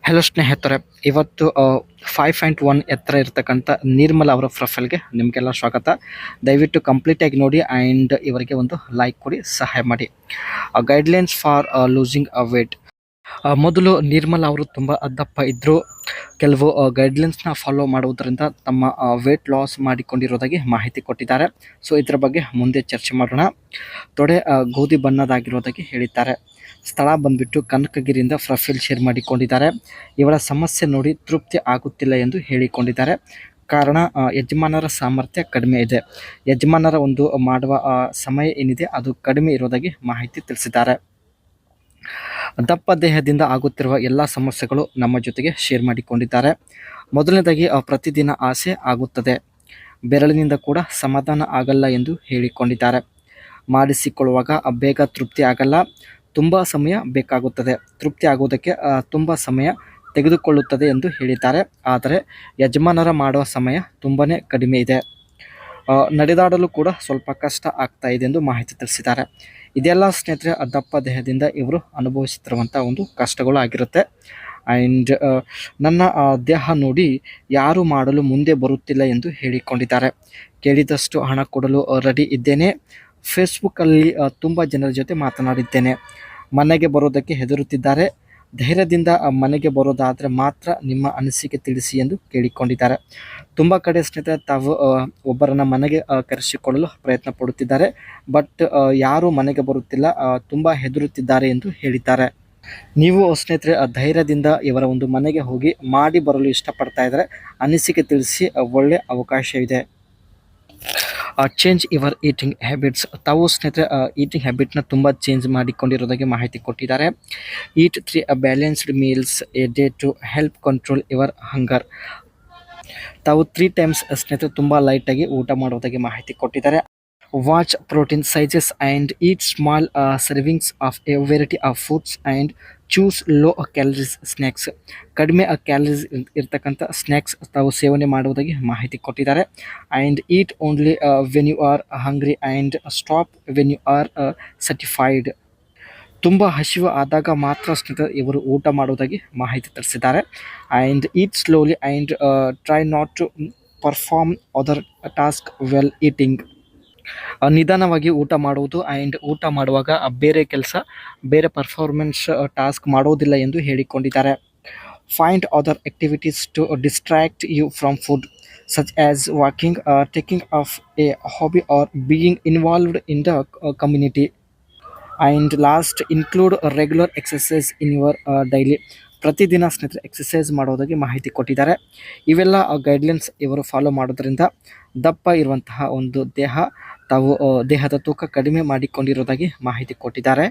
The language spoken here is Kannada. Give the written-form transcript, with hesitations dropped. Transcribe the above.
ಹಲೋ ಸ್ನೇಹಿತರೆ, ಇವತ್ತು 5.1 ಎತ್ತರ ಇರತಕ್ಕಂಥ ನಿರ್ಮಲ ಅವರ ಪ್ರೊಫೈಲ್ಗೆ ನಿಮಗೆಲ್ಲ ಸ್ವಾಗತ. ದಯವಿಟ್ಟು ಕಂಪ್ಲೀಟಾಗಿ ನೋಡಿ ಆ್ಯಂಡ್ ಇವರಿಗೆ ಒಂದು ಲೈಕ್ ಕೊಡಿ, ಸಹಾಯ ಮಾಡಿ. Guidelines for losing weight. ಮೊದಲು ನಿರ್ಮಲ ಅವರು ತುಂಬ ದಪ್ಪ ಇದ್ದರು. ಕೆಲವು ಗೈಡ್ಲೈನ್ಸ್ನ ಫಾಲೋ ಮಾಡುವುದರಿಂದ ತಮ್ಮ ವೇಟ್ ಲಾಸ್ ಮಾಡಿಕೊಂಡಿರೋದಾಗಿ ಮಾಹಿತಿ ಕೊಟ್ಟಿದ್ದಾರೆ. ಸೊ ಇದರ ಬಗ್ಗೆ ಮುಂದೆ ಚರ್ಚೆ ಮಾಡೋಣ. ತೊಡೆ ಗೋಧಿ ಬಣ್ಣದಾಗಿರೋದಾಗಿ ಹೇಳಿದ್ದಾರೆ. ಸ್ಥಳ ಬಂದ್ಬಿಟ್ಟು ಕನಕಗಿರಿಯಿಂದ ಪ್ರೊಫೈಲ್ ಶೇರ್ ಮಾಡಿಕೊಂಡಿದ್ದಾರೆ. ಇವರ ಸಮಸ್ಯೆ ನೋಡಿ ತೃಪ್ತಿ ಆಗುತ್ತಿಲ್ಲ ಎಂದು ಹೇಳಿಕೊಂಡಿದ್ದಾರೆ. ಕಾರಣ ಯಜಮಾನರ ಸಾಮರ್ಥ್ಯ ಕಡಿಮೆ ಇದೆ. ಯಜಮಾನರ ಒಂದು ಮಾಡುವ ಸಮಯ ಏನಿದೆ ಅದು ಕಡಿಮೆ ಇರೋದಾಗಿ ಮಾಹಿತಿ ತಿಳಿಸಿದ್ದಾರೆ. ದಪ್ಪ ದೇಹದಿಂದ ಆಗುತ್ತಿರುವ ಎಲ್ಲ ಸಮಸ್ಯೆಗಳು ನಮ್ಮ ಜೊತೆಗೆ ಶೇರ್ ಮಾಡಿಕೊಂಡಿದ್ದಾರೆ. ಮೊದಲನೇದಾಗಿ ಪ್ರತಿದಿನ ಆಸೆ ಆಗುತ್ತದೆ. ಬೆರಳಿನಿಂದ ಕೂಡ ಸಮಾಧಾನ ಆಗಲ್ಲ ಎಂದು ಹೇಳಿಕೊಂಡಿದ್ದಾರೆ. ಮಾಡಿಸಿಕೊಳ್ಳುವಾಗ ಬೇಗ ತೃಪ್ತಿ ಆಗಲ್ಲ, ತುಂಬ ಸಮಯ ಬೇಕಾಗುತ್ತದೆ. ತೃಪ್ತಿ ಆಗುವುದಕ್ಕೆ ತುಂಬ ಸಮಯ ತೆಗೆದುಕೊಳ್ಳುತ್ತದೆ ಎಂದು ಹೇಳಿದ್ದಾರೆ. ಆದರೆ ಯಜಮಾನರ ಮಾಡುವ ಸಮಯ ತುಂಬಾ ಕಡಿಮೆ ಇದೆ. ನಡೆದಾಡಲು ಕೂಡ ಸ್ವಲ್ಪ ಕಷ್ಟ ಆಗ್ತಾ ಇದೆ ಎಂದು ಮಾಹಿತಿ ತಿಳಿಸಿದ್ದಾರೆ. ಇದೆಲ್ಲ ಸ್ನೇಹಿತರೆ ದಪ್ಪ ದೇಹದಿಂದ ಇವರು ಅನುಭವಿಸುತ್ತಿರುವಂಥ ಒಂದು ಕಷ್ಟಗಳು ಆಗಿರುತ್ತೆ. ಆ್ಯಂಡ್ ನನ್ನ ದೇಹ ನೋಡಿ ಯಾರು ಮಾಡಲು ಮುಂದೆ ಬರುತ್ತಿಲ್ಲ ಎಂದು ಹೇಳಿಕೊಂಡಿದ್ದಾರೆ. ಕೇಳಿದಷ್ಟು ಹಣ ಕೊಡಲು ರೆಡಿ ಇದ್ದೇನೆ. ಫೇಸ್ಬುಕ್ಕಲ್ಲಿ ತುಂಬ ಜನರ ಜೊತೆ ಮಾತನಾಡಿದ್ದೇನೆ. ಮನೆಗೆ ಬರೋದಕ್ಕೆ ಹೆದರುತ್ತಿದ್ದಾರೆ. ಧೈರ್ಯದಿಂದ ಮನೆಗೆ ಬರೋದಾದರೆ ಮಾತ್ರ ನಿಮ್ಮ ಅನಿಸಿಕೆ ತಿಳಿಸಿ ಎಂದು ಕೇಳಿಕೊಂಡಿದ್ದಾರೆ. ತುಂಬ ಕಡೆ ಸ್ನೇಹಿತರೆ ತಾವು ಒಬ್ಬರನ್ನ ಮನೆಗೆ ಕರೆಸಿಕೊಳ್ಳಲು ಪ್ರಯತ್ನ ಪಡುತ್ತಿದ್ದಾರೆ. ಬಟ್ ಯಾರೂ ಮನೆಗೆ ಬರುತ್ತಿಲ್ಲ, ತುಂಬ ಹೆದರುತ್ತಿದ್ದಾರೆ ಎಂದು ಹೇಳಿದ್ದಾರೆ. ನೀವು ಸ್ನೇಹಿತರೆ ಧೈರ್ಯದಿಂದ ಇವರ ಒಂದು ಮನೆಗೆ ಹೋಗಿ ಮಾಡಿ ಬರಲು ಇಷ್ಟಪಡ್ತಾ ಇದ್ದಾರೆ. ಅನಿಸಿಕೆ ತಿಳಿಸಿ, ಒಳ್ಳೆ ಅವಕಾಶ ಇದೆ. Change your eating habits. ತಾವು ಸ್ನೇಹಿತರೆ ಈಟಿಂಗ್ ಹ್ಯಾಬಿಟ್ನ ತುಂಬ ಚೇಂಜ್ ಮಾಡಿಕೊಂಡಿರೋದಾಗಿ ಮಾಹಿತಿ ಕೊಟ್ಟಿದ್ದಾರೆ. Eat 3 balanced meals a day to help control your hunger. ತಾವು 3 ಟೈಮ್ಸ್ ಸ್ನೇಹಿತರೆ ತುಂಬ ಲೈಟಾಗಿ ಊಟ ಮಾಡೋದಾಗಿ ಮಾಹಿತಿ ಕೊಟ್ಟಿದ್ದಾರೆ. Watch protein sizes and eat small servings of a variety of foods and choose low calories snacks. ಕಡಿಮೆ ಕ್ಯಾಲರೀಸ್ ಇರ್ತಕ್ಕಂಥ ಸ್ನ್ಯಾಕ್ಸ್ ತಾವು ಸೇವನೆ ಮಾಡುವುದಾಗಿ ಮಾಹಿತಿ ಕೊಟ್ಟಿದ್ದಾರೆ. And eat only when you are hungry and stop when you are satisfied. ತುಂಬ ಹಸಿವು ಆದಾಗ ಮಾತ್ರ ಸ್ನೇಹಿತರೆ ಇವರು ಊಟ ಮಾಡುವುದಾಗಿ ಮಾಹಿತಿ ತಿಳಿಸಿದ್ದಾರೆ. And eat slowly and try not to perform other task well eating. ನಿಧಾನವಾಗಿ ಊಟ ಮಾಡುವುದು ಆ್ಯಂಡ್ ಊಟ ಮಾಡುವಾಗ ಬೇರೆ ಕೆಲಸ, ಬೇರೆ ಪರ್ಫಾರ್ಮೆನ್ಸ್ ಟಾಸ್ಕ್ ಮಾಡೋದಿಲ್ಲ ಎಂದು ಹೇಳಿಕೊಂಡಿದ್ದಾರೆ. Find other activities to distract you from food such as walking, taking off a hobby or being involved in the community. And last include regular exercise in your daily. ಪ್ರತಿದಿನ ಸ್ನೇಹಿತರೆ ಎಕ್ಸಸೈಸ್ ಮಾಡೋದಾಗಿ ಮಾಹಿತಿ ಕೊಟ್ಟಿದ್ದಾರೆ. ಇವೆಲ್ಲ ಗೈಡ್ಲೈನ್ಸ್ ಇವರು ಫಾಲೋ ಮಾಡೋದ್ರಿಂದ ದಪ್ಪ ಇರುವಂತಹ ಒಂದು ದೇಹ, ತಾವು ದೇಹದ ತೂಕ ಕಡಿಮೆ ಮಾಡಿಕೊಂಡಿರೋದಾಗಿ ಮಾಹಿತಿ ಕೊಟ್ಟಿದ್ದಾರೆ.